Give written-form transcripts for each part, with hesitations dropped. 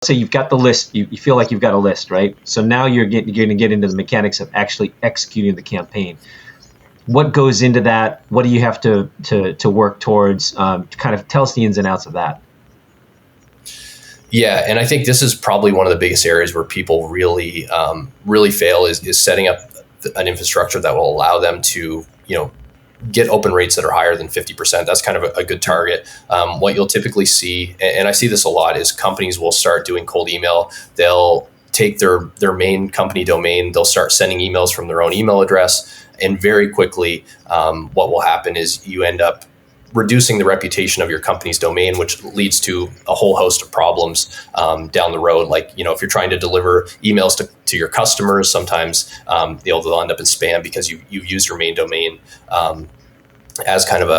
say you've got the list, you feel like you've got a list, right? So now you're going to get into the mechanics of actually executing the campaign. What goes into that? What do you have to work towards? Kind of tell us the ins and outs of that. Yeah, and I think this is probably one of the biggest areas where people really fail is setting up an infrastructure that will allow them to, get open rates that are higher than 50%. That's kind of a good target. What you'll typically see, and I see this a lot, is companies will start doing cold email. They'll take their main company domain, they'll start sending emails from their own email address, and very quickly, what will happen is you end up reducing the reputation of your company's domain, which leads to a whole host of problems down the road. Like, if you're trying to deliver emails to your customers, sometimes they'll end up in spam because you've used your main domain as kind of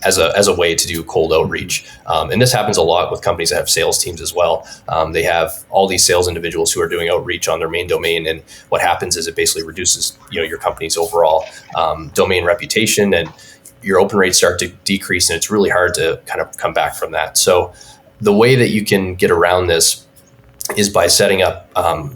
as a way to do cold outreach. And this happens a lot with companies that have sales teams as well. They have all these sales individuals who are doing outreach on their main domain. And what happens is it basically reduces, your company's overall domain reputation, and your open rates start to decrease, and it's really hard to kind of come back from that. So the way that you can get around this is by setting up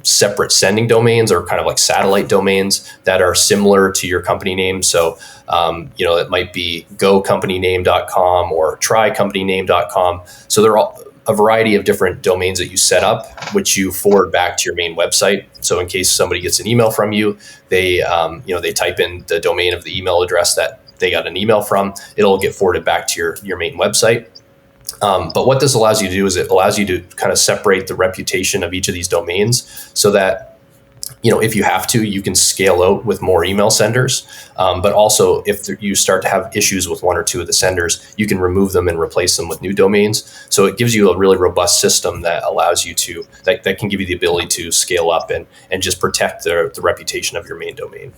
separate sending domains, or kind of like satellite domains that are similar to your company name. So, it might be gocompanyname.com or trycompanyname.com. So there are a variety of different domains that you set up, which you forward back to your main website. So in case somebody gets an email from you, they type in the domain of the email address that they got an email from, it'll get forwarded back to your main website. But what this allows you to do is it allows you to kind of separate the reputation of each of these domains so that, if you have to, you can scale out with more email senders. But also, if you start to have issues with one or two of the senders, you can remove them and replace them with new domains. So it gives you a really robust system that allows you that can give you the ability to scale up and just protect the reputation of your main domain.